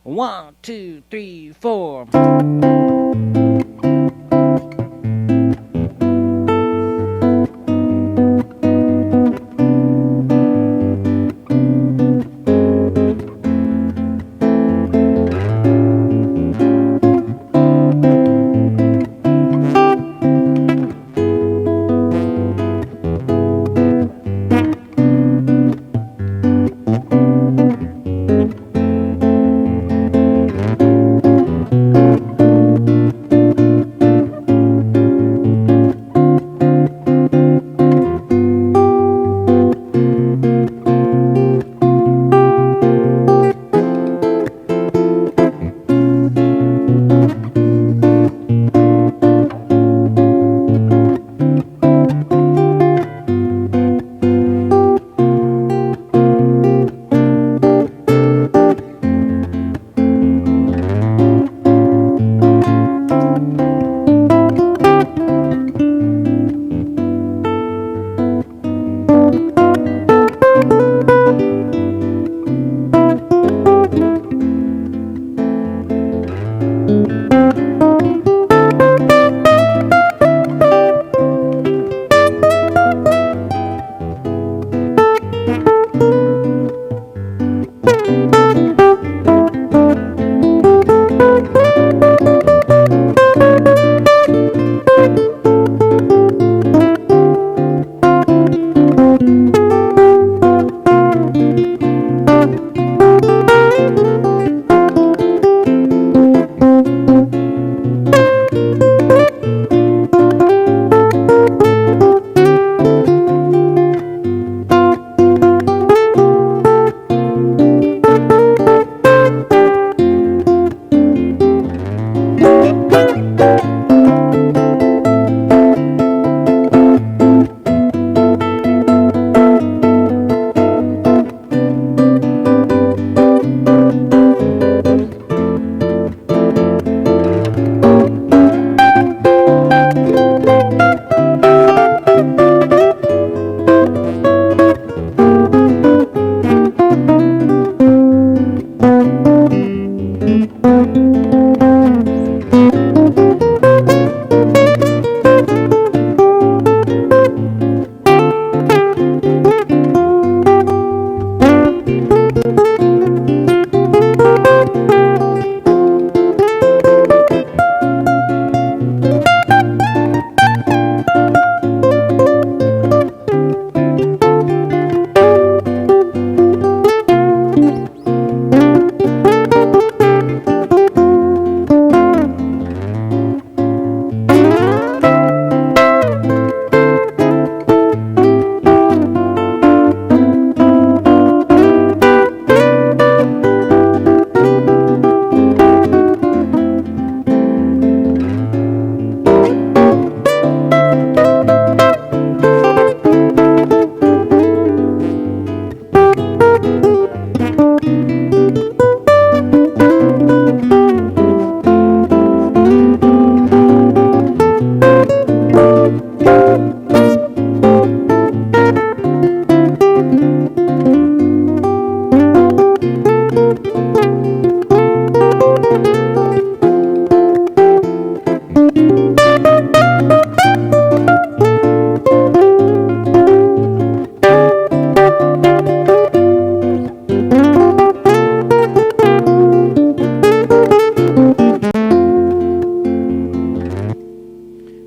1, 2, 3, 4.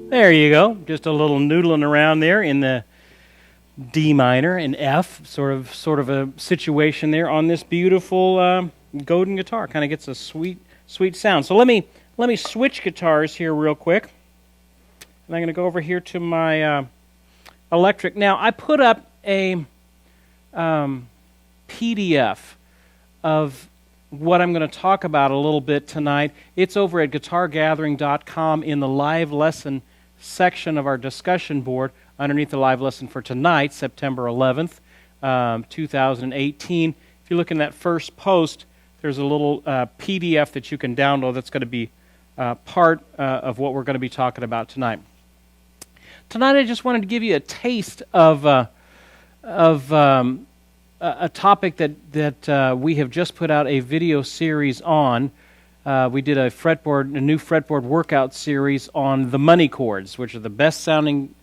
There you go. Just a little noodling around there in the D minor and F, sort of a situation there on this beautiful Godin guitar. Kind of gets a sweet sound. So let me switch guitars here real quick, and I'm going to go over here to my electric. Now I put up a PDF of what I'm going to talk about a little bit tonight. It's over at guitargathering.com in the live lesson section of our discussion board underneath the live lesson for tonight, September 11th, 2018. If you look in that first post, there's a little PDF that you can download that's going to be part of what we're going to be talking about tonight. Tonight I just wanted to give you a taste of a topic that we have just put out a video series on. We did a new fretboard workout series on the money chords, which are the best sounding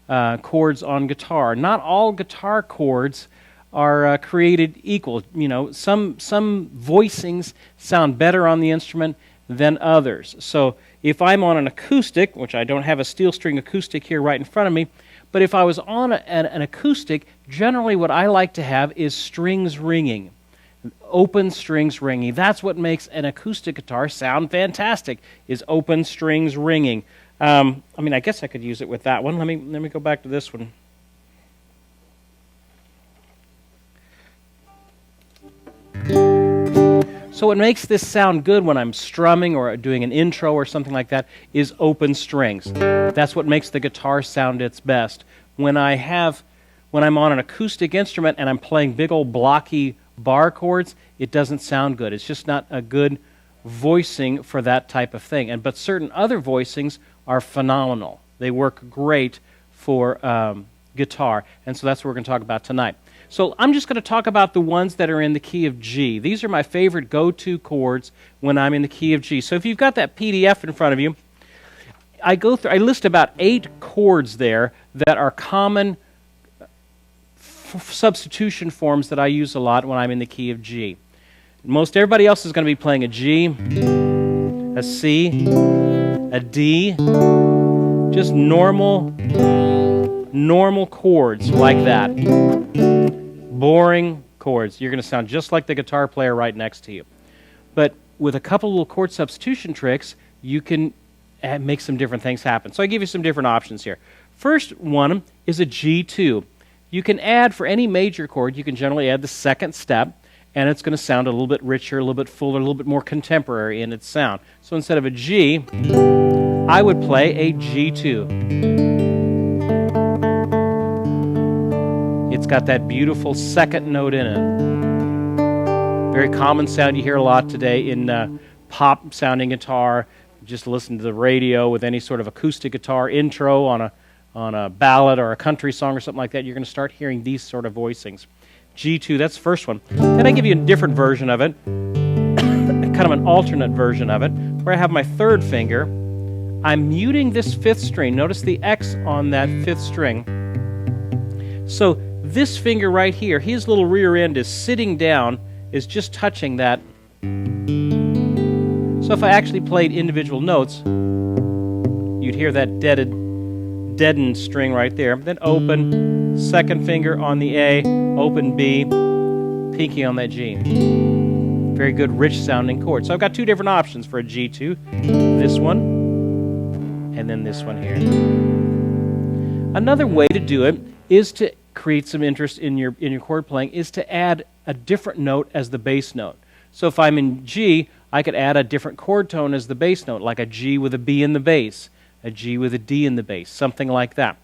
chords on guitar. Not all guitar chords are created equal. You know, some voicings sound better on the instrument than others. So if I'm on an acoustic, which I don't have a steel string acoustic here right in front of me, but if I was on an acoustic, generally what I like to have is strings ringing, open strings ringing. That's what makes an acoustic guitar sound fantastic, is open strings ringing. I mean, I guess I could use it with that one. Let me go back to this one. So what makes this sound good when I'm strumming or doing an intro or something like that is open strings. That's what makes the guitar sound its best. When I'm on an acoustic instrument and I'm playing big old blocky bar chords, it doesn't sound good. It's just not a good voicing for that type of thing. But certain other voicings are phenomenal. They work great for guitar, and so that's what we're going to talk about tonight. So I'm just going to talk about the ones that are in the key of G. These are my favorite go-to chords when I'm in the key of G. So if you've got that PDF in front of you, I list about 8 chords there that are common substitution forms that I use a lot when I'm in the key of G. Most everybody else is going to be playing a G, a C, a D, just normal chords like that. Boring chords. You're going to sound just like the guitar player right next to you. But with a couple little chord substitution tricks, you can make some different things happen. So I give you some different options here. First one is a G2. You can add, for any major chord, you can generally add the second step, and it's going to sound a little bit richer, a little bit fuller, a little bit more contemporary in its sound. So instead of a G, I would play a G2. It's got that beautiful second note in it. Very common sound you hear a lot today in pop-sounding guitar. Just listen to the radio with any sort of acoustic guitar intro on a ballad or a country song or something like that. You're going to start hearing these sort of voicings. G2, that's the first one. Then I give you a different version of it, kind of an alternate version of it, where I have my third finger. I'm muting this fifth string. Notice the X on that fifth string. So this finger right here, his little rear end is sitting down, is just touching that. So if I actually played individual notes, you'd hear that deadened string right there. Then open, second finger on the A, open B, pinky on that G. Very good, rich sounding chord. So I've got 2 different options for a G2. This one, and then this one here. Another way to do it is to create some interest in your chord playing, is to add a different note as the bass note. So if I'm in G, I could add a different chord tone as the bass note, like a G with a B in the bass, a G with a D in the bass, something like that.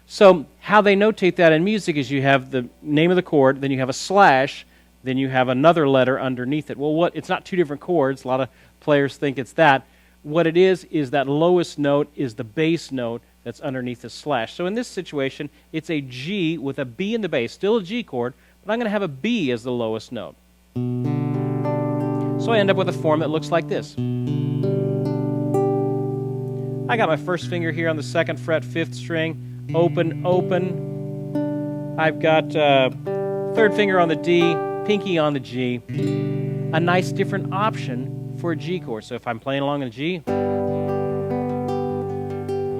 So how they notate that in music is you have the name of the chord, then you have a slash, then you have another letter underneath it. Well, it's not 2 different chords. A lot of players think it's that. What it is that lowest note is the bass note that's underneath the slash. So in this situation, it's a G with a B in the bass, still a G chord, but I'm going to have a B as the lowest note. So I end up with a form that looks like this. I got my first finger here on the 2nd fret, 5th string, open, open. I've got 3rd finger on the D, pinky on the G. A nice different option for a G chord. So if I'm playing along in a G,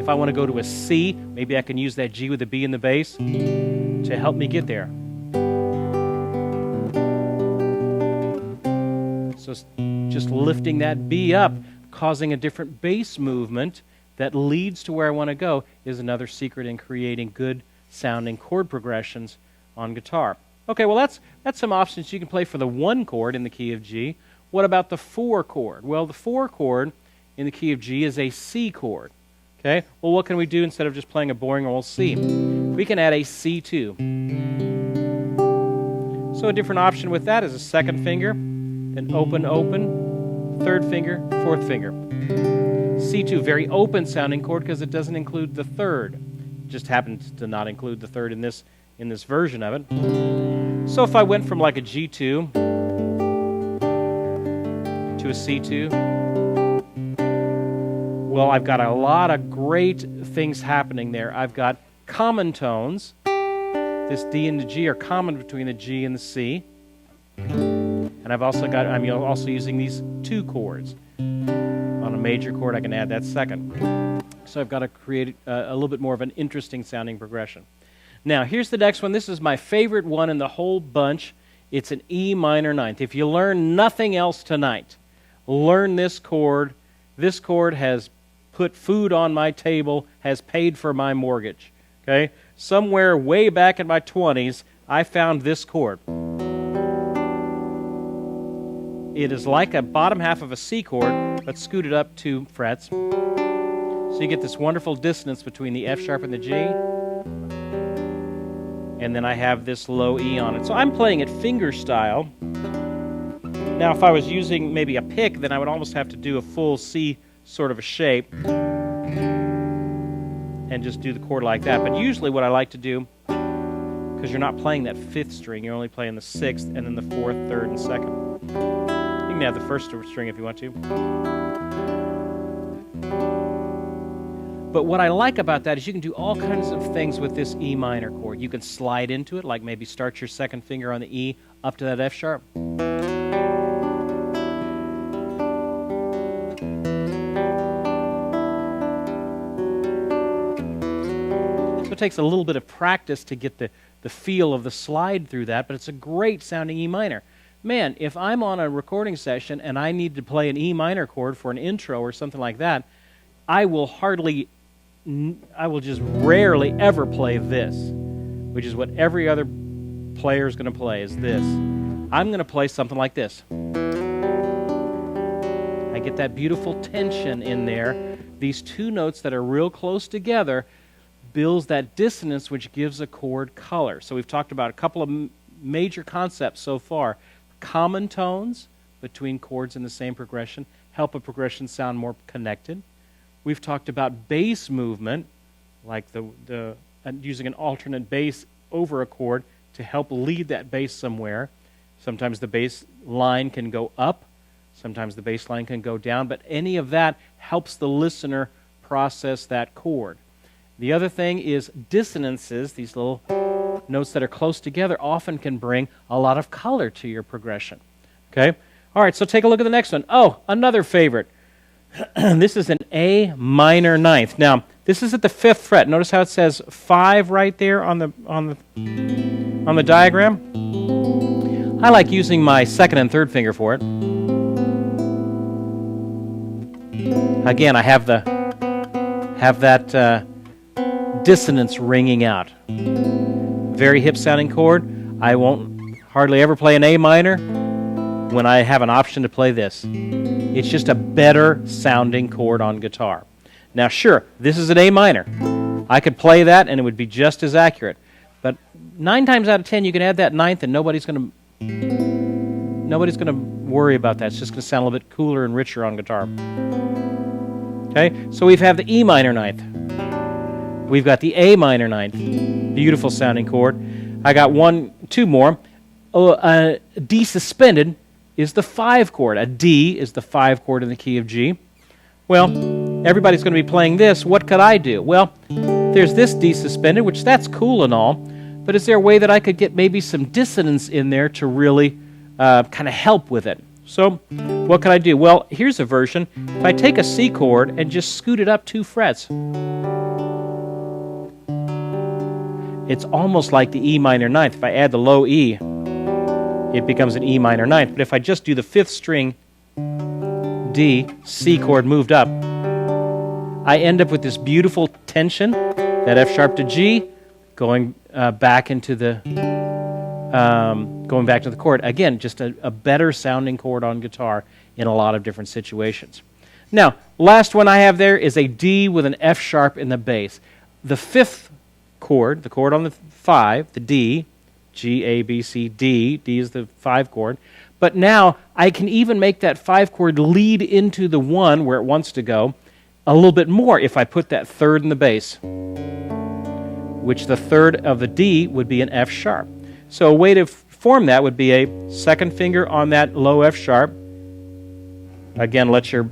if I want to go to a C, maybe I can use that G with a B in the bass to help me get there. So just lifting that B up, causing a different bass movement that leads to where I want to go, is another secret in creating good sounding chord progressions on guitar. Okay, well that's some options you can play for the 1 chord in the key of G. What about the 4 chord? Well, the 4 chord in the key of G is a C chord. Okay, well what can we do instead of just playing a boring old C? We can add a C2. So a different option with that is a 2nd finger, then open, open, 3rd finger, 4th finger. C2, very open sounding chord because it doesn't include the 3rd. It just happens to not include the 3rd in this version of it. So if I went from like a G2 to a C2, well, I've got a lot of great things happening there. I've got common tones. This D and the G are common between the G and the C. And I'm also using these two chords. On a major chord, I can add that second. So I've got to create a little bit more of an interesting sounding progression. Now, here's the next one. This is my favorite one in the whole bunch. It's an E minor ninth. If you learn nothing else tonight, learn this chord. This chord has put food on my table, has paid for my mortgage. Okay? Somewhere way back in my 20s, I found this chord. It is like a bottom half of a C chord, but scooted up 2 frets. So you get this wonderful dissonance between the F sharp and the G. And then I have this low E on it. So I'm playing it finger style. Now if I was using maybe a pick, then I would almost have to do a full C sort of a shape and just do the chord like that. But usually what I like to do, because you're not playing that 5th string, you're only playing the 6th and then the 4th, 3rd, and 2nd. You can have the 1st string if you want to. But what I like about that is you can do all kinds of things with this E minor chord. You can slide into it, like maybe start your 2nd finger on the E up to that F sharp. So it takes a little bit of practice to get the feel of the slide through that, but it's a great sounding E minor. Man, if I'm on a recording session and I need to play an E minor chord for an intro or something like that, I will just rarely ever play this, which is what every other player is going to play, is this. I'm going to play something like this. I get that beautiful tension in there. These 2 notes that are real close together builds that dissonance, which gives a chord color. So we've talked about a couple of major concepts so far. Common tones between chords in the same progression help a progression sound more connected. We've talked about bass movement, like using an alternate bass over a chord to help lead that bass somewhere. Sometimes the bass line can go up, sometimes the bass line can go down, but any of that helps the listener process that chord. The other thing is dissonances, these little notes that are close together, often can bring a lot of color to your progression. Okay? All right, so take a look at the next one. Oh, another favorite. This is an A minor ninth. Now, this is at the 5th fret. Notice how it says 5 right there on the diagram. I like using my 2nd and 3rd finger for it. Again, I have that dissonance ringing out. Very hip sounding chord. I won't hardly ever play an A minor when I have an option to play this. It's just a better sounding chord on guitar. Now sure, this is an A minor. I could play that and it would be just as accurate. But 9 times out of 10 you can add that 9th and nobody's going to worry about that. It's just going to sound a little bit cooler and richer on guitar. Okay? So we have the E minor ninth. We've got the A minor ninth. Beautiful sounding chord. I got 2 more. D suspended is the 5 chord. A D is the 5 chord in the key of G. Well, everybody's going to be playing this. What could I do? Well, there's this D suspended, which that's cool and all, but is there a way that I could get maybe some dissonance in there to really kind of help with it? So what can I do? Well, here's a version. If I take a C chord and just scoot it up 2 frets, it's almost like the E minor ninth. If I add the low E, it becomes an E minor ninth. But if I just do the 5th string D, C chord moved up, I end up with this beautiful tension, that F sharp to G, going back into the chord. Again, just a better sounding chord on guitar in a lot of different situations. Now, last one I have there is a D with an F sharp in the bass. The 5th chord, the chord on the 5, the D, G, A, B, C, D. D is the 5 chord. But now I can even make that 5 chord lead into the 1 where it wants to go a little bit more if I put that 3rd in the bass, which the 3rd of the D would be an F sharp. So a way to form that would be a second finger on that low F sharp. Again, let your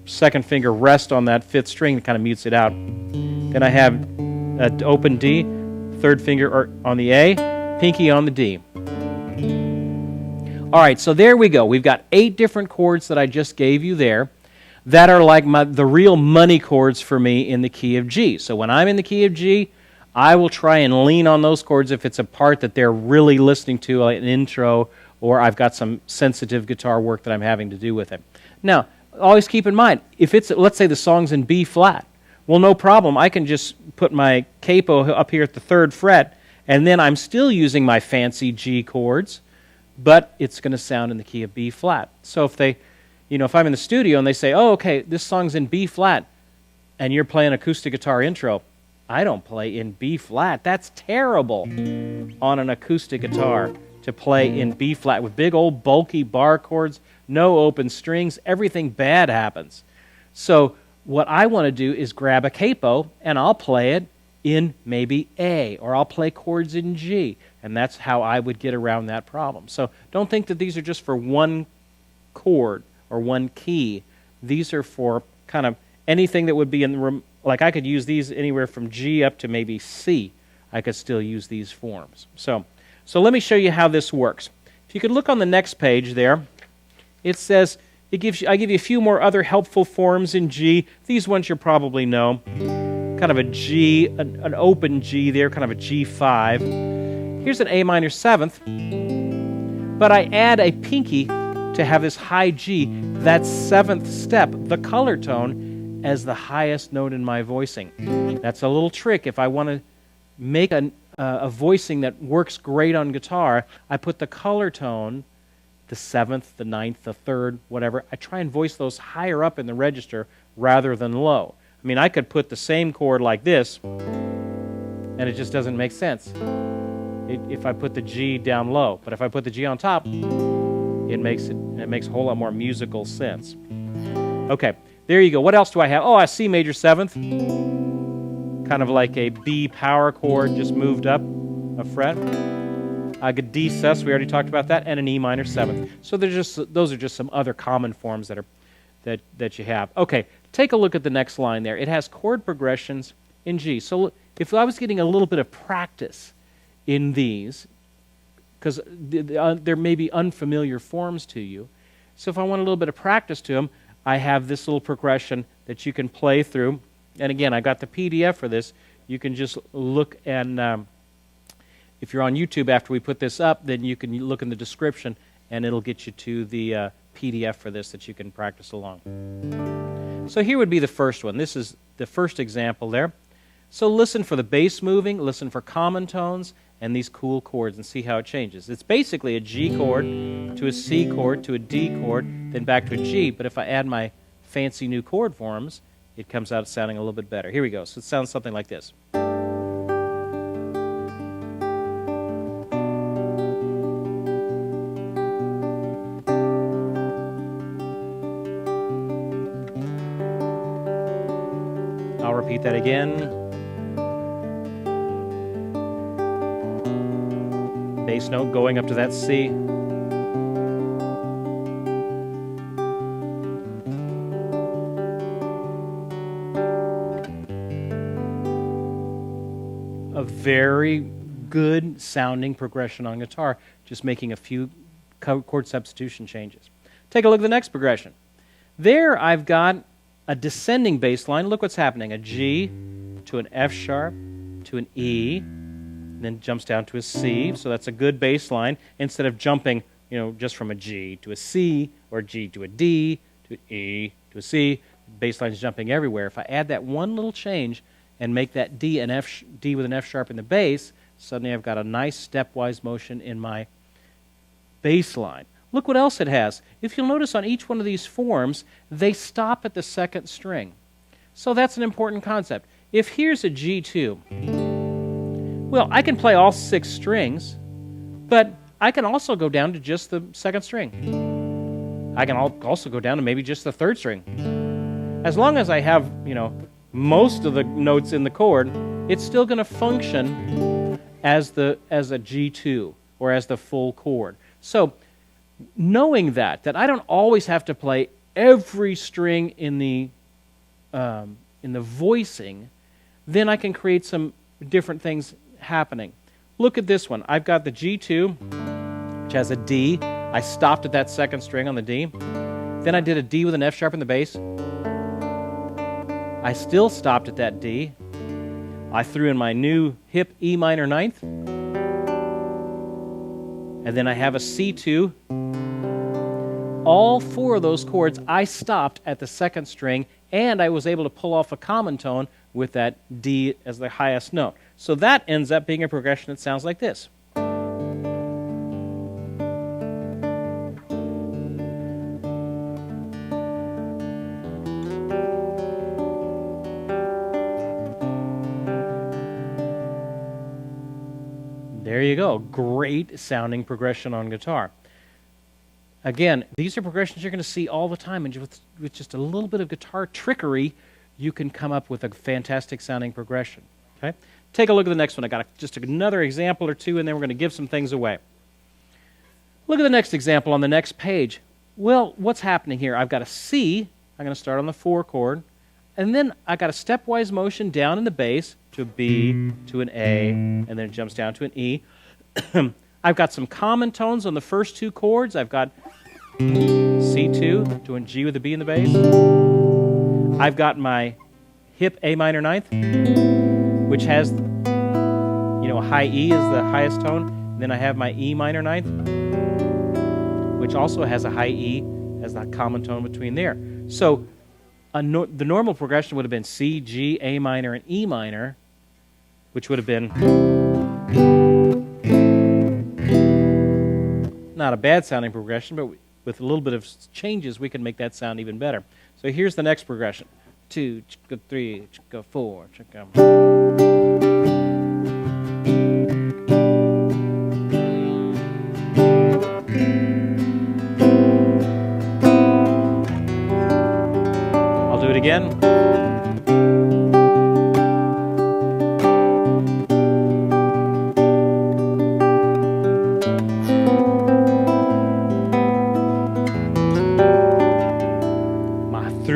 second finger rest on that fifth string. It kind of mutes it out. Then I have an open D, third finger on the A, pinky on the D. All right, so there we go. We've got 8 different chords that I just gave you there that are like the real money chords for me in the key of G. So when I'm in the key of G, I will try and lean on those chords if it's a part that they're really listening to, like an intro, or I've got some sensitive guitar work that I'm having to do with it. Now, always keep in mind, if it's, let's say the song's in B flat, well, no problem. I can just put my capo up here at the 3rd fret, and then I'm still using my fancy G chords, but it's going to sound in the key of B flat. So if they, if I'm in the studio and they say, oh, okay, this song's in B flat, and you're playing acoustic guitar intro, I don't play in B flat. That's terrible on an acoustic guitar to play in B flat with big old bulky bar chords, no open strings, everything bad happens. So what I want to do is grab a capo and I'll play it in maybe A, or I'll play chords in G, and that's how I would get around that problem. So don't think that these are just for one chord or one key. These are for kind of anything that would be in the like I could use these anywhere from G up to maybe C. I could still use these forms. So let me show you how this works. If you could look on the next page there, it says I give you a few more other helpful forms in G. These ones you probably know. Kind of a G, an open G there, kind of a G5. Here's an A minor 7th, but I add a pinky to have this high G, that 7th step, the color tone, as the highest note in my voicing. That's a little trick. If I want to make a voicing that works great on guitar, I put the color tone, the 7th, the 9th, the 3rd, whatever. I try and voice those higher up in the register rather than low. I mean, I could put the same chord like this, and it just doesn't make sense if I put the G down low. But if I put the G on top, it makes a whole lot more musical sense. Okay, there you go. What else do I have? Oh, a C major 7th, kind of like a B power chord, just moved up a fret. A D sus, we already talked about that, and an E minor 7th. So those are just some other common forms that you have. Okay, take a look at the next line there. It has chord progressions in G. So if I was getting a little bit of practice in these, because there may be unfamiliar forms to you, so if I want a little bit of practice to them, I have this little progression that you can play through. And again, I got the PDF for this. You can just look, and if you're on YouTube after we put this up, then you can look in the description, and it'll get you to the PDF for this that you can practice along. So here would be the first one. This is the first example there. So listen for the bass moving, listen for common tones, and these cool chords, and see how it changes. It's basically a G chord to a C chord to a D chord, then back to a G, but if I add my fancy new chord forms, it comes out sounding a little bit better. Here we go. So it sounds something like this. I'll repeat that again. Bass note going up to that C. A very good sounding progression on guitar, just making a few chord substitution changes. Take a look at the next progression. There I've got a descending bass line. Look what's happening. A G to an F sharp to an E, and then jumps down to a C. So that's a good bass line instead of jumping, just from a G to a C or a G to a D to an E to a C. Bass line's jumping everywhere. If I add that one little change and make that D with an F sharp in the bass, suddenly I've got a nice stepwise motion in my bass line. Look what else it has. If you'll notice on each one of these forms, they stop at the second string. So that's an important concept. If here's a G2, well, I can play all 6 strings, but I can also go down to just the second string. I can also go down to maybe just the 3rd string. As long as I have, most of the notes in the chord, it's still going to function as a G2 or as the full chord. So knowing that I don't always have to play every string in the voicing, then I can create some different things happening. Look at this one. I've got the G2, which has a D. I stopped at that second string on the D. Then I did a D with an F sharp in the bass. I still stopped at that D. I threw in my new hip E minor ninth. And then I have a C2. All four of those chords, I stopped at the second string, and I was able to pull off a common tone with that D as the highest note. So that ends up being a progression that sounds like this. There you go. Great sounding progression on guitar. Again, these are progressions you're going to see all the time, and with just a little bit of guitar trickery, you can come up with a fantastic sounding progression. Okay? Take a look at the next one. I got just another example or two, and then we're going to give some things away. Look at the next example on the next page. Well, what's happening here? I've got a C. I'm going to start on the 4 chord, and then I got a stepwise motion down in the bass to a B, to an A, and then it jumps down to an E. I've got some common tones on the first 2 chords. I've got C2 to a G with a B in the bass. I've got my hip A minor ninth, which has, a high E as the highest tone. And then I have my E minor ninth, which also has a high E as the common tone between there. So the normal progression would have been C, G, A minor, and E minor, which would have been not a bad sounding progression, but with a little bit of changes, we can make that sound even better. So here's the next progression. 2, 3, 4, I'll do it again.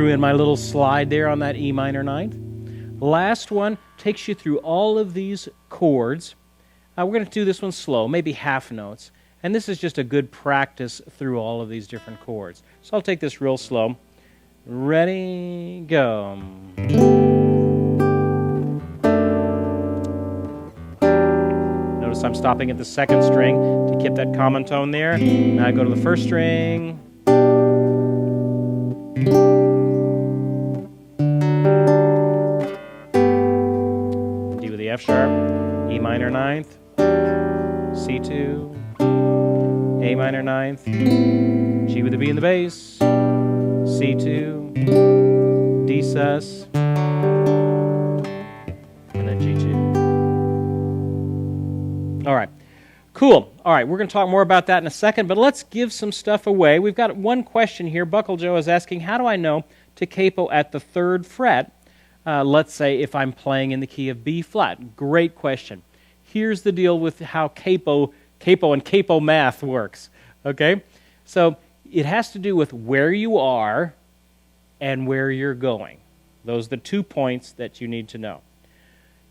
In my little slide there on that E minor ninth. Last one takes you through all of these chords. We're going to do this one slow, maybe half notes. And this is just a good practice through all of these different chords. So I'll take this real slow. Ready, go. Notice I'm stopping at the second string to keep that common tone there. Now I go to the first string. F sharp, E minor ninth, C2, A minor ninth, G with a B in the bass, C2, D sus, and then G2. All right, cool. All right, we're going to talk more about that in a second, but let's give some stuff away. We've got one question here. Buckle Joe is asking, how do I know to capo at the 3rd fret? Let's say if I'm playing in the key of B flat. Great question. Here's the deal with how capo and capo math works. Okay? So it has to do with where you are and where you're going. Those are the 2 points that you need to know.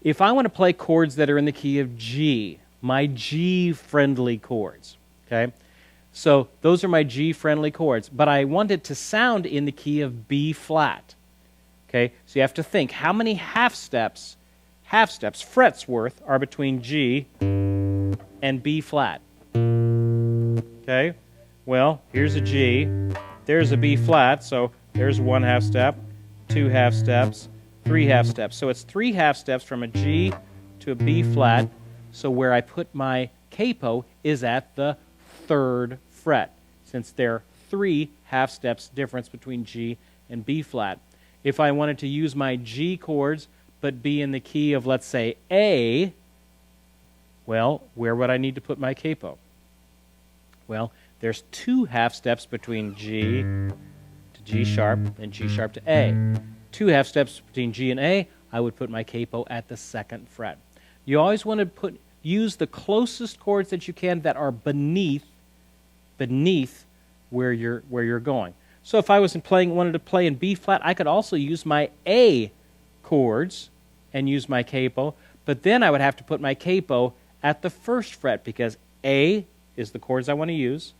If I want to play chords that are in the key of G, my G-friendly chords, okay? So those are my G-friendly chords, but I want it to sound in the key of B flat. Okay, so you have to think, how many half steps, frets worth, are between G and B flat? Okay, well, here's a G, there's a B flat, so there's 1 half step, 2 half steps, 3 half steps. So it's 3 half steps from a G to a B flat, so where I put my capo is at the 3rd fret, since there are 3 half steps difference between G and B flat. If I wanted to use my G chords but be in the key of, let's say, A, well, where would I need to put my capo? Well, there's 2 half steps between G to G sharp and G sharp to A. 2 half steps between G and A, I would put my capo at the 2nd fret. You always want to use the closest chords that you can that are beneath where you're going. So if I wanted to play in B flat, I could also use my A chords and use my capo, but then I would have to put my capo at the first fret because A is the chords I want to use,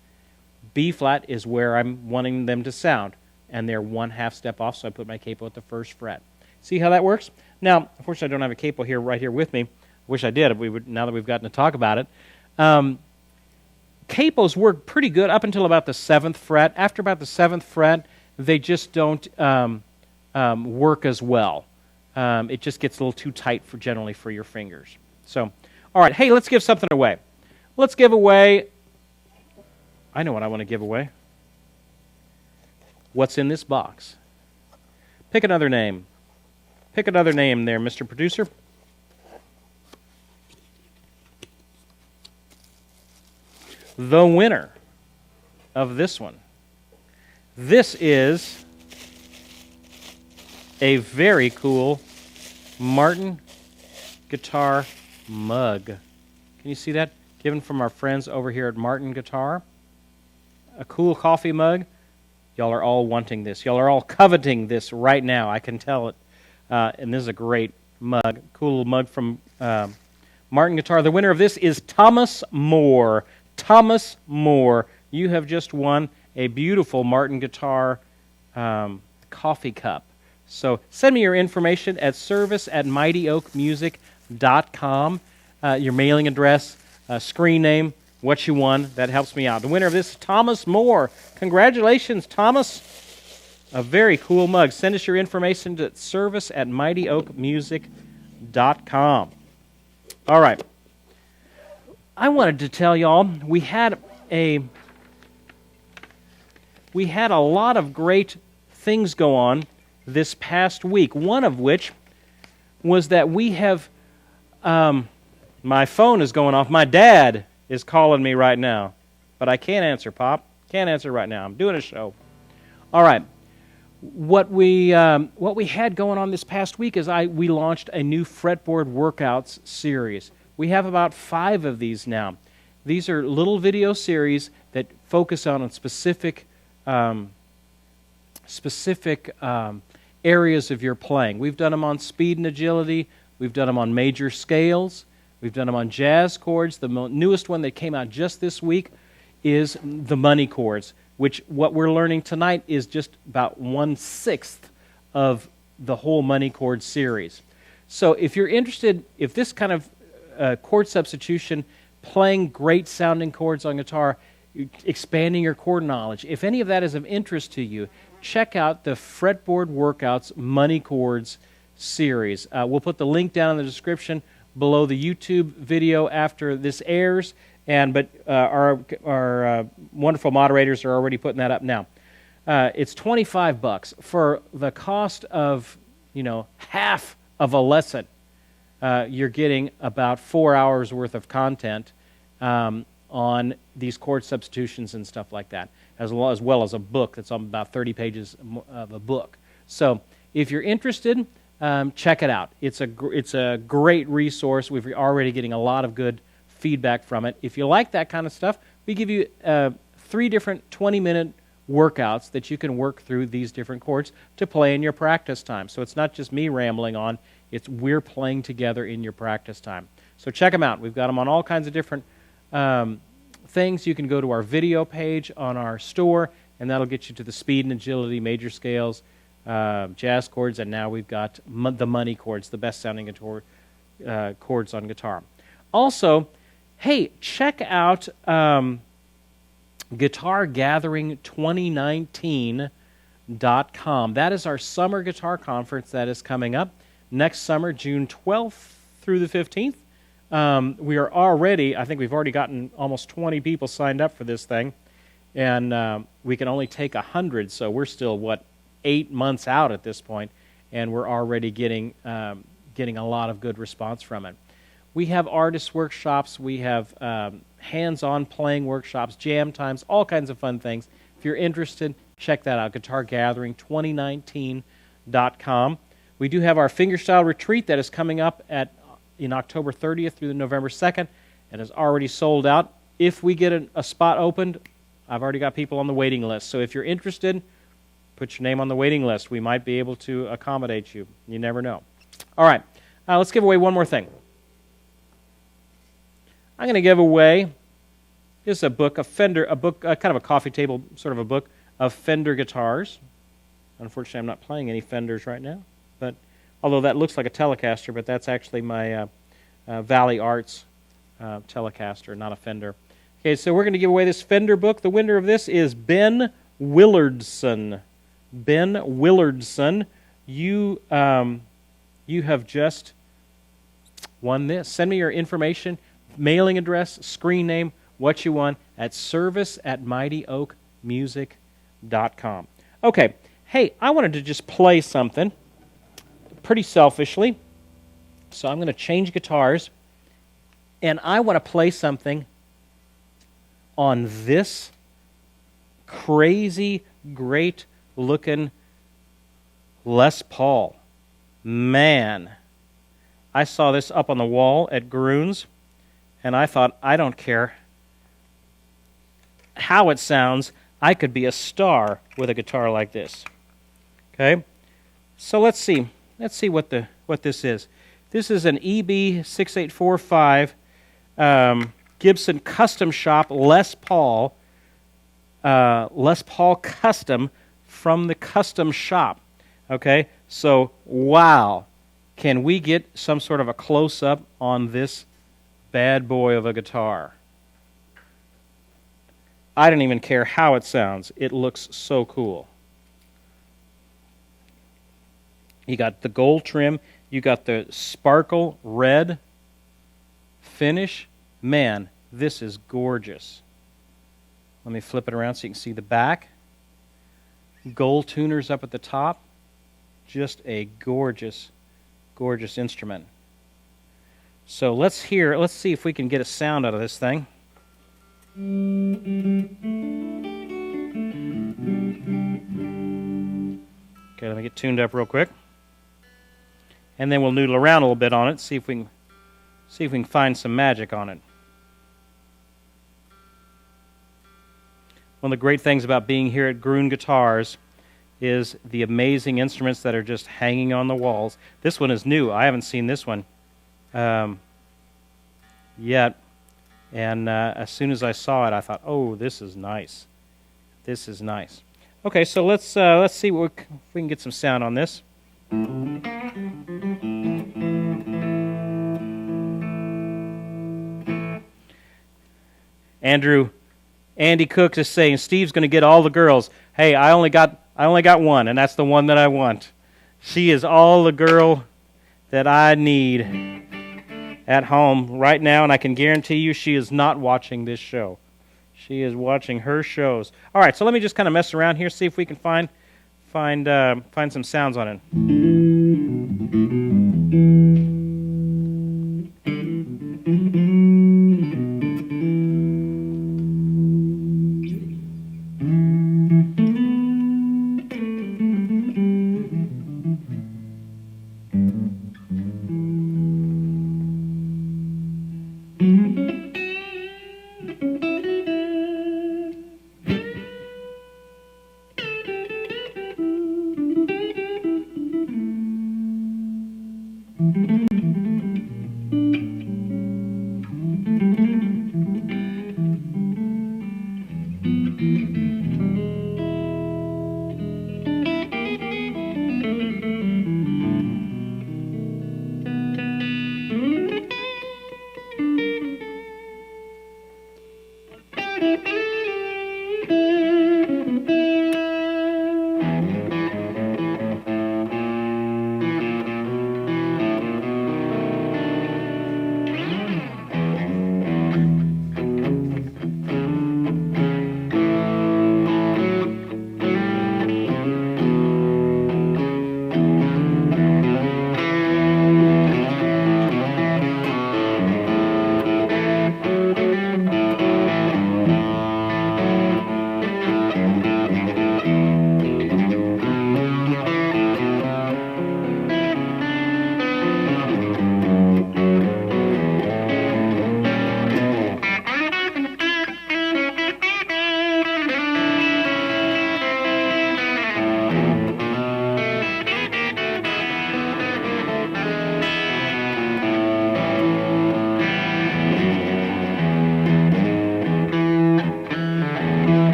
B flat is where I'm wanting them to sound, and they're 1/2 step off, so I put my capo at the first fret. See how that works? Now, unfortunately, I don't have a capo right here with me. Wish I did. Now that we've gotten to talk about it. Capos work pretty good up until about the 7th fret. After about the 7th fret, they just don't work as well. It just gets a little too tight generally for your fingers. So, all right, hey, let's give something away. Let's give away, I know what I want to give away. What's in this box? Pick another name. Pick another name there, Mr. Producer. The winner of this one. This is a very cool Martin guitar mug. Can you see that? Given from our friends over here at Martin Guitar. A cool coffee mug. Y'all are all wanting this. Y'all are all coveting this right now. I can tell it. And this is a great mug. Cool mug from Martin Guitar. The winner of this is Thomas Moore. Thomas Moore, you have just won a beautiful Martin Guitar coffee cup. So send me your information at service@mightyoakmusic.com, your mailing address, screen name, what you won. That helps me out. The winner of this is Thomas Moore. Congratulations, Thomas. A very cool mug. Send us your information to service@mightyoakmusic.com. All right. I wanted to tell y'all we had a lot of great things go on this past week. One of which was that we have my phone is going off. My dad is calling me right now, but I can't answer, Pop. Can't answer right now. I'm doing a show. All right. What we had going on this past week is we launched a new Fretboard workouts series. We have about 5 of these now. These are little video series that focus on specific areas of your playing. We've done them on speed and agility. We've done them on major scales. We've done them on jazz chords. The newest one that came out just this week is the money chords, which what we're learning tonight is just about 1/6 of the whole money chord series. So if you're interested, if this kind of chord substitution, playing great sounding chords on guitar, expanding your chord knowledge, if any of that is of interest to you, check out the Fretboard Workouts Money Chords series. We'll put the link down in the description below the YouTube video after this airs, but our wonderful moderators are already putting that up now. It's $25 for the cost of half of a lesson. You're getting about 4 hours worth of content on these chord substitutions and stuff like that, as well as a book that's on about 30 pages of a book. So if you're interested, check it out. It's a great resource. We're already getting a lot of good feedback from it. If you like that kind of stuff, we give you 3 different 20-minute workouts that you can work through these different chords to play in your practice time. So it's not just me rambling on. We're playing together in your practice time. So check them out. We've got them on all kinds of different things. You can go to our video page on our store, and that'll get you to the speed and agility, major scales, jazz chords, and now we've got the money chords, the best sounding chords on guitar. Also, hey, check out GuitarGathering2019.com. That is our summer guitar conference that is coming up next summer, June 12th through the 15th. We are already, I think we've already gotten almost 20 people signed up for this thing, and we can only take 100, so we're still, 8 months out at this point, and we're already getting a lot of good response from it. We have artist workshops, we have hands-on playing workshops, jam times, all kinds of fun things. If you're interested, check that out, GuitarGathering2019.com. We do have our fingerstyle retreat that is coming up in October 30th through the November 2nd. It is already sold out. If we get a spot opened, I've already got people on the waiting list. So if you're interested, put your name on the waiting list. We might be able to accommodate you. You never know. All right, let's give away one more thing. I'm going to give away just a book, kind of a coffee table sort of a book of Fender guitars. Unfortunately, I'm not playing any Fenders right now, but although that looks like a Telecaster, but that's actually my Valley Arts Telecaster, not a Fender. Okay, so we're going to give away this Fender book. The winner of this is Ben Willardson. Ben Willardson, you have just won this. Send me your information, mailing address, screen name, what you won at service@mightyoakmusic.com. Okay, hey, I wanted to just play something pretty selfishly, so I'm going to change guitars, and I want to play something on this crazy, great-looking Les Paul. Man, I saw this up on the wall at Groon's, and I thought, I don't care how it sounds, I could be a star with a guitar like this. Okay? So let's see what this is. This is an EB6845 Gibson Custom Shop Les Paul Custom from the Custom Shop. Okay? So, wow. Can we get some sort of a close-up on this bad boy of a guitar? I don't even care how it sounds. It looks so cool. You got the gold trim. You got the sparkle red finish. Man, this is gorgeous. Let me flip it around so you can see the back. Gold tuners up at the top. Just a gorgeous, gorgeous instrument. So let's see if we can get a sound out of this thing. Okay, let me get tuned up real quick. And then we'll noodle around a little bit on it, see if we can find some magic on it. One of the great things about being here at Groon Guitars is the amazing instruments that are just hanging on the walls. This one is new. I haven't seen this one yet. And as soon as I saw it, I thought, oh, this is nice. This is nice. Okay, so let's see if we can get some sound on this. Andy Cook is saying Steve's going to get all the girls. Hey, I only got one, and that's the one that I want. She is all the girl that I need at home right now, and I can guarantee you she is not watching this show. She is watching her shows. All right, so let me just kind of mess around here, see if we can find some sounds on it.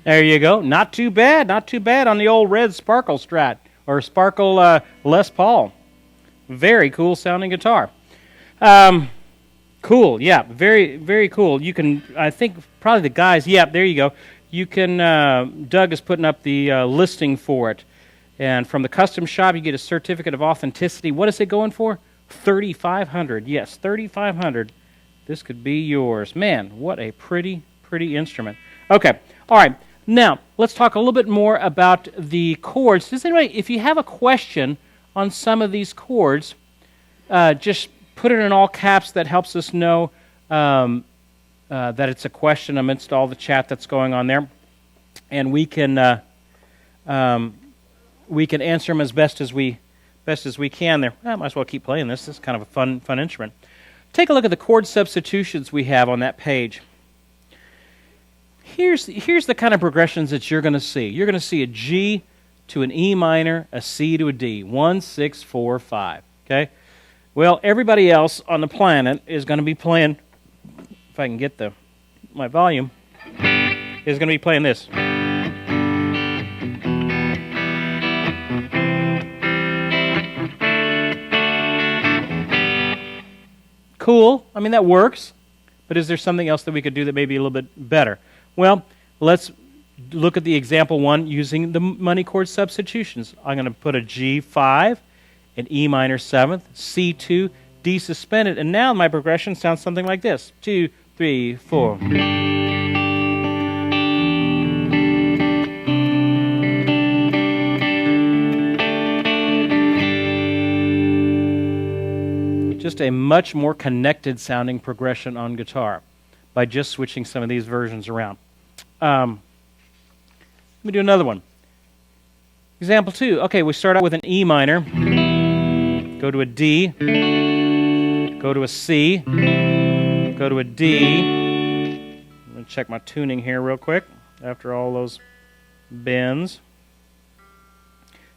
There you go. Not too bad. Not too bad on the old red Sparkle Strat or Sparkle Les Paul. Very cool sounding guitar. Cool. Yeah, very, very cool. You can, I think, probably the guys. Yeah, there you go. You can, Doug is putting up the listing for it. And from the custom shop, you get a certificate of authenticity. What is it going for? $3,500. Yes, $3,500. This could be yours. Man, what a pretty, pretty instrument. Okay. All right. Now, let's talk a little bit more about the chords. Does anybody, if you have a question on some of these chords, just put it in all caps. That helps us know that it's a question amidst all the chat that's going on there. And we can answer them as best as we can there. I might as well keep playing this. This is kind of a fun instrument. Take a look at the chord substitutions we have on that page. Here's the kind of progressions that you're going to see. You're going to see a G to an E minor, a C to a D. 1, 6, 4, 5. Okay? Well, everybody else on the planet is going to be playing, if I can get my volume, is going to be playing this. Cool. I mean, that works. But is there something else that we could do that may be a little bit better? Well, let's look at the example one using the money chord substitutions. I'm going to put a G5, an E minor 7th, C2, D suspended, and now my progression sounds something like this. 2, 3, 4. Just a much more connected sounding progression on guitar by just switching some of these versions around. Let me do another one. Example 2. Okay, we start out with an E minor, go to a D, go to a C, go to a D. I'm going to check my tuning here real quick after all those bends.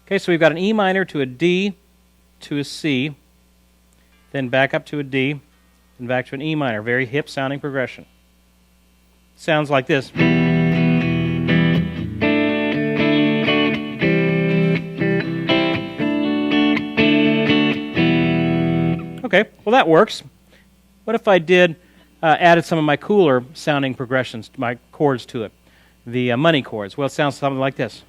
Okay, so we've got an E minor to a D to a C, then back up to a D, and back to an E minor. Very hip sounding progression. Sounds like this. Okay, well that works. What if I added some of my cooler sounding progressions, my chords to it? The money chords. Well, it sounds something like this.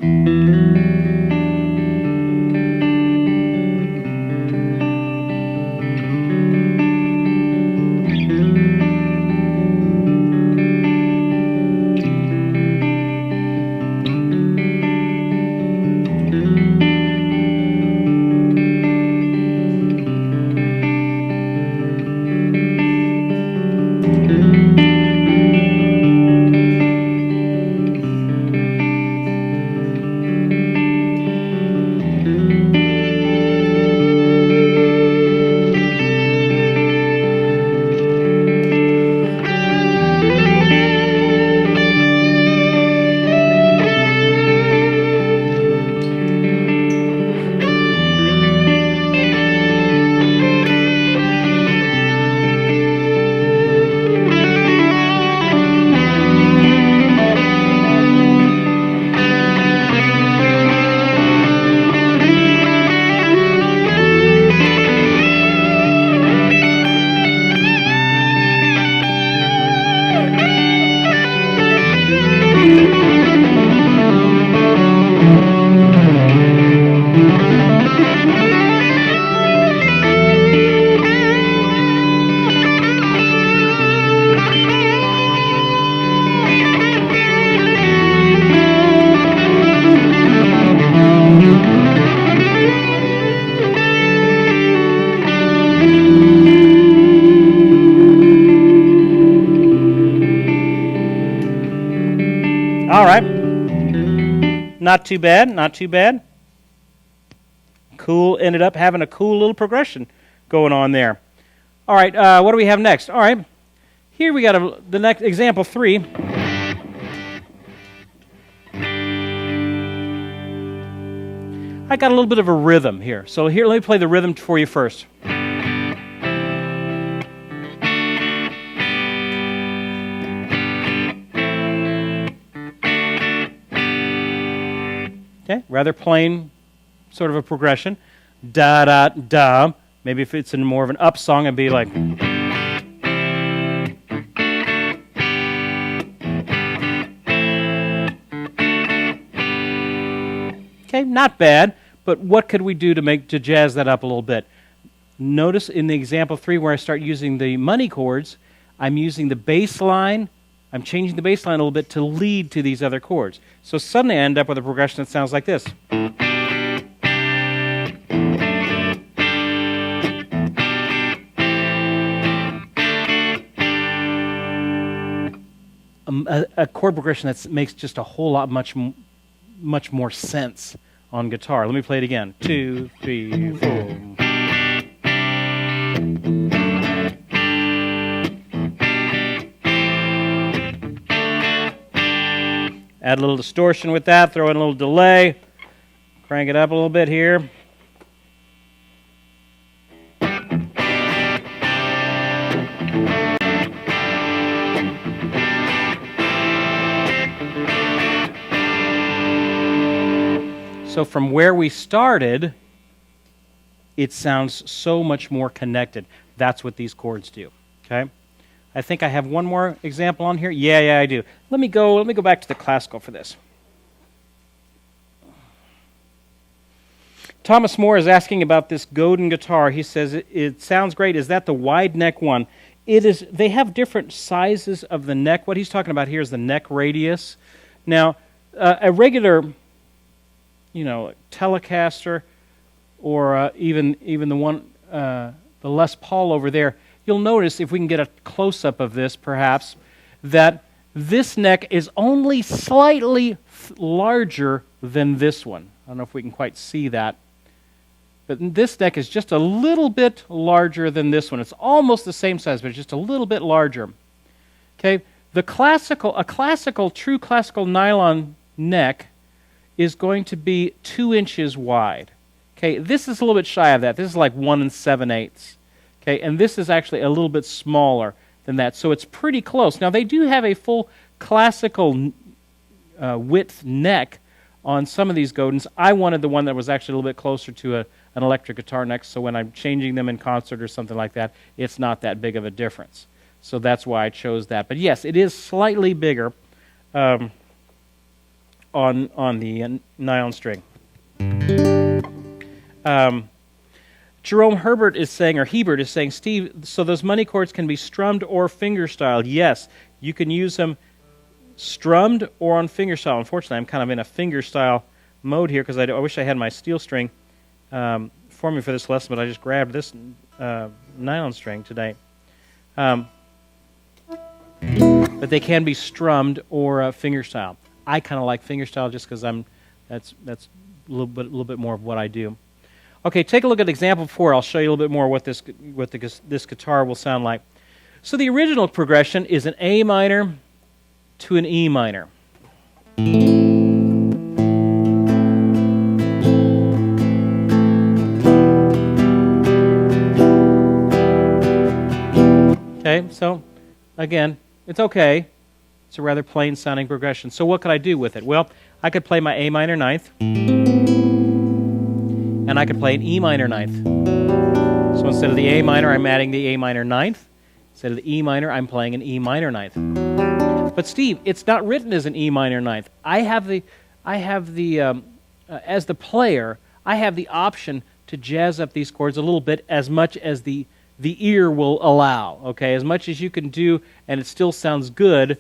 not too bad, not too bad. Cool, ended up having a cool little progression going on there. All right, what do we have next? All right, here we got the next example 3. I got a little bit of a rhythm here. So here, let me play the rhythm for you first. Okay, rather plain sort of a progression. Da, da, da. Maybe if it's in more of an up song, it'd be like... Okay, not bad, but what could we do to jazz that up a little bit? Notice in the example 3 where I start using the money chords, I'm using the bass line. I'm changing the bass line a little bit to lead to these other chords. So suddenly I end up with a progression that sounds like this. A chord progression that makes just a whole lot much more sense on guitar. Let me play it again. 2, 3, 4. Add a little distortion with that, throw in a little delay, crank it up a little bit here. So from where we started, it sounds so much more connected. That's what these chords do. Okay? I think I have one more example on here. Yeah, I do. Let me go back to the classical for this. Thomas Moore is asking about this Godin guitar. He says it sounds great. Is that the wide neck one? It is. They have different sizes of the neck. What he's talking about here is the neck radius. Now, a regular, Telecaster, or even the one, the Les Paul over there. You'll notice, if we can get a close-up of this, perhaps, that this neck is only slightly larger than this one. I don't know if we can quite see that. But this neck is just a little bit larger than this one. It's almost the same size, but it's just a little bit larger. Okay, true classical nylon neck is going to be 2 inches wide. Okay, this is a little bit shy of that. This is like 1 7/8. Okay, and this is actually a little bit smaller than that, so it's pretty close. Now, they do have a full classical width neck on some of these Godins. I wanted the one that was actually a little bit closer to an electric guitar neck, so when I'm changing them in concert or something like that, it's not that big of a difference. So that's why I chose that. But yes, it is slightly bigger on the nylon string. Jerome Hebert is saying, Steve, so those money chords can be strummed or fingerstyled. Yes, you can use them strummed or on fingerstyle. Unfortunately, I'm kind of in a fingerstyle mode here because I wish I had my steel string for me for this lesson, but I just grabbed this nylon string today. But they can be strummed or fingerstyle. I kind of like fingerstyle just because that's a little bit more of what I do. Okay, take a look at example 4. I'll show you a little bit more what this guitar will sound like. So the original progression is an A minor to an E minor. Okay, so again, it's okay. It's a rather plain sounding progression. So what could I do with it? Well, I could play my A minor ninth, and I could play an E minor ninth. So instead of the A minor, I'm adding the A minor ninth. Instead of the E minor, I'm playing an E minor ninth. But Steve, it's not written as an E minor ninth. As the player, I have the option to jazz up these chords a little bit as much as the ear will allow. Okay, as much as you can do, and it still sounds good.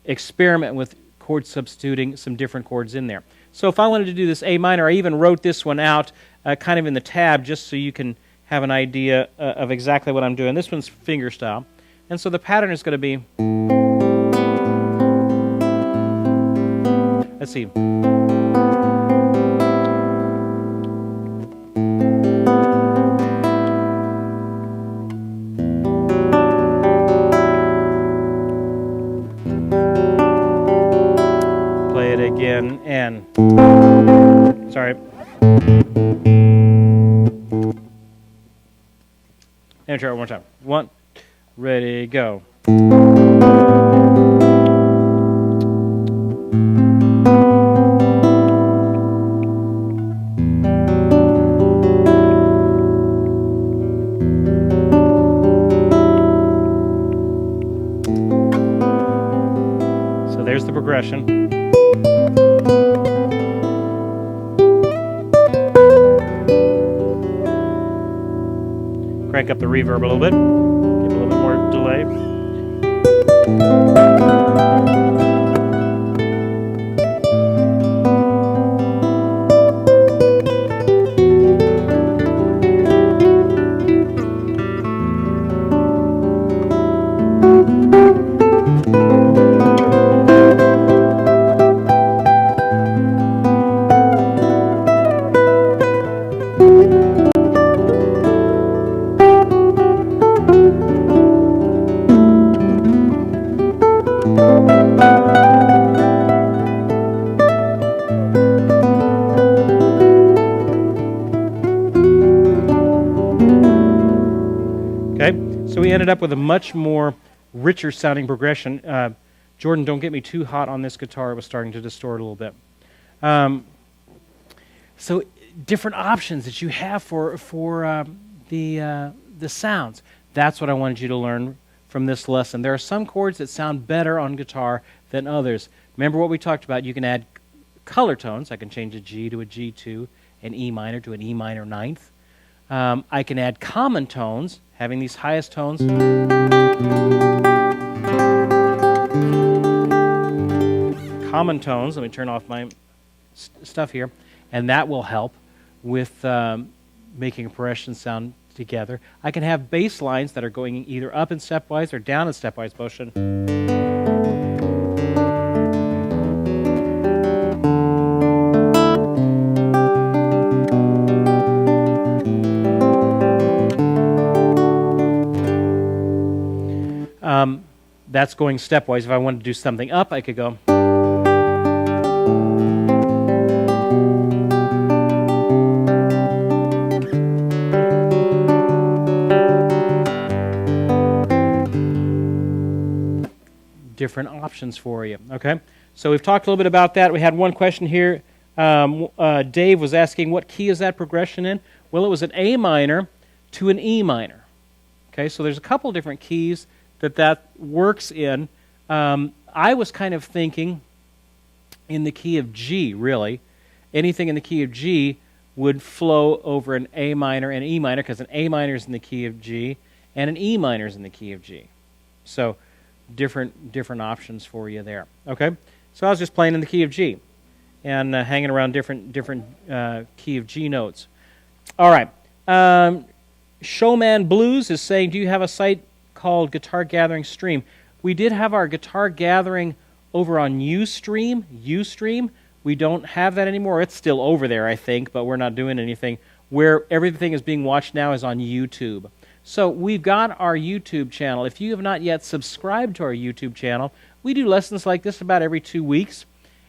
Experiment with chord substituting some different chords in there. So if I wanted to do this A minor, I even wrote this one out kind of in the tab just so you can have an idea of exactly what I'm doing. This one's fingerstyle. And so the pattern is going to be, let's see. And try it one more time. 1, ready, go. So there's the progression. Crank up the reverb a little bit. Give a little bit more delay. So we ended up with a much more richer sounding progression. Jordan, don't get me too hot on this guitar. It was starting to distort a little bit. So different options that you have for the sounds. That's what I wanted you to learn from this lesson. There are some chords that sound better on guitar than others. Remember what we talked about. You can add color tones. I can change a G to a G2, an E minor to an E minor ninth. I can add common tones, having these highest tones. Common tones, let me turn off my stuff here, and that will help with making a progression sound together. I can have bass lines that are going either up in stepwise or down in stepwise motion. That's going stepwise. If I wanted to do something up, I could go. Different options for you, okay? So we've talked a little bit about that. We had one question here. Dave was asking, what key is that progression in? Well, it was an A minor to an E minor. Okay, so there's a couple different keys that works in. I was kind of thinking in the key of G, really. Anything in the key of G would flow over an A minor and E minor, because an A minor is in the key of G and an E minor is in the key of G. So different options for you there. Okay, so I was just playing in the key of G and hanging around different key of G notes. All right. Showman Blues is saying, do you have a site called Guitar Gathering Stream? We did have our Guitar Gathering over on Ustream. We don't have that anymore. It's still over there, I think, but we're not doing anything. Where everything is being watched now is on YouTube. So we've got our YouTube channel. If you have not yet subscribed to our YouTube channel, we do lessons like this about every 2 weeks,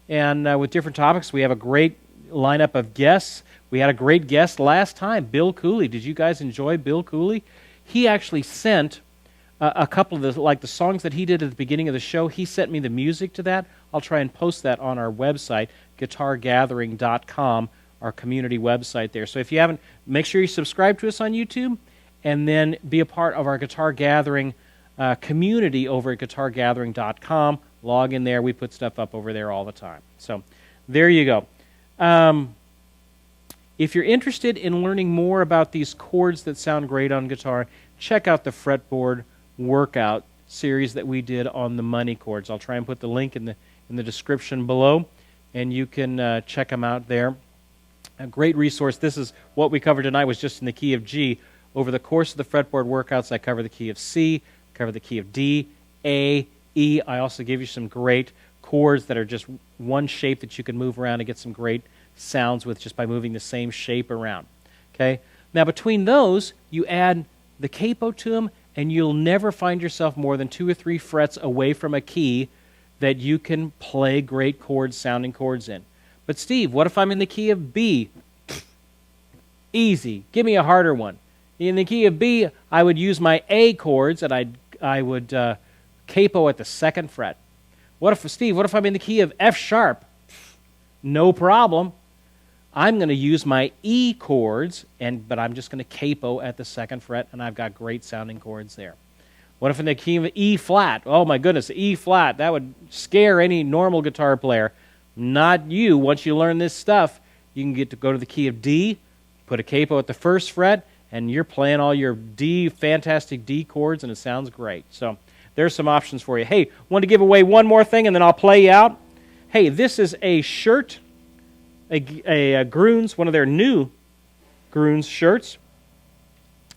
and with different topics. We have a great lineup of guests. We had a great guest last time, Bill Cooley. Did you guys enjoy Bill Cooley? He actually sent a couple of the songs that he did at the beginning of the show. He sent me the music to that. I'll try and post that on our website, guitargathering.com, our community website there. So if you haven't, make sure you subscribe to us on YouTube, and then be a part of our Guitar Gathering community over at guitargathering.com. Log in there. We put stuff up over there all the time. So there you go. If you're interested in learning more about these chords that sound great on guitar, check out the Fretboard workout series that we did on the money chords. I'll try and put the link in the description below, and you can check them out there. A great resource. This is what we covered tonight, was just in the key of G. Over the course of the Fretboard workouts, I cover the key of C, cover the key of D, A, E. I also give you some great chords that are just one shape that you can move around and get some great sounds with just by moving the same shape around. Okay. Now between those, you add the capo to them, and you'll never find yourself more than 2 or 3 frets away from a key that you can play great chords, sounding chords in. But Steve, what if I'm in the key of B? Easy. Give me a harder one. In the key of B, I would use my A chords, and I would capo at the 2nd fret. What if I'm in the key of F sharp? No problem. I'm going to use my E chords, but I'm just going to capo at the 2nd fret, and I've got great sounding chords there. What if in the key of E flat? Oh my goodness, E flat. That would scare any normal guitar player. Not you. Once you learn this stuff, you can get to go to the key of D, put a capo at the 1st fret, and you're playing all your fantastic D chords, and it sounds great. So there's some options for you. Hey, want to give away one more thing, and then I'll play you out? Hey, this is a shirt, a Groons, one of their new Groons shirts.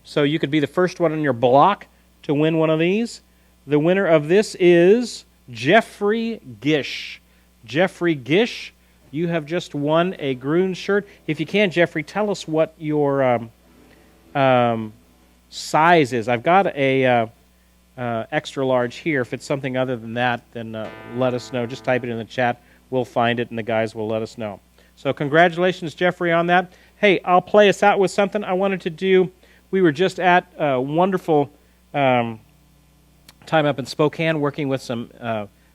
So you could be the first one on your block to win one of these. The winner of this is Jeffrey Gish. Jeffrey Gish, you have just won a Groons shirt. If you can, Jeffrey, tell us what your size is. I've got a extra large here. If it's something other than that, then let us know. Just type it in the chat. We'll find it, and the guys will let us know. So congratulations, Jeffrey, on that. Hey, I'll play us out with something I wanted to do. We were just at a wonderful time up in Spokane working with some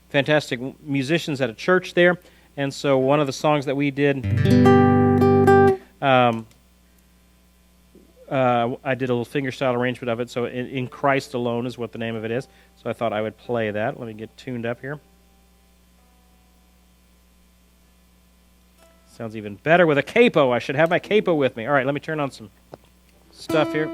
fantastic musicians at a church there. And so one of the songs that we did, I did a little fingerstyle arrangement of it. So In Christ Alone is what the name of it is. So I thought I would play that. Let me get tuned up here. Sounds even better with a capo. I should have my capo with me. All right, let me turn on some stuff here.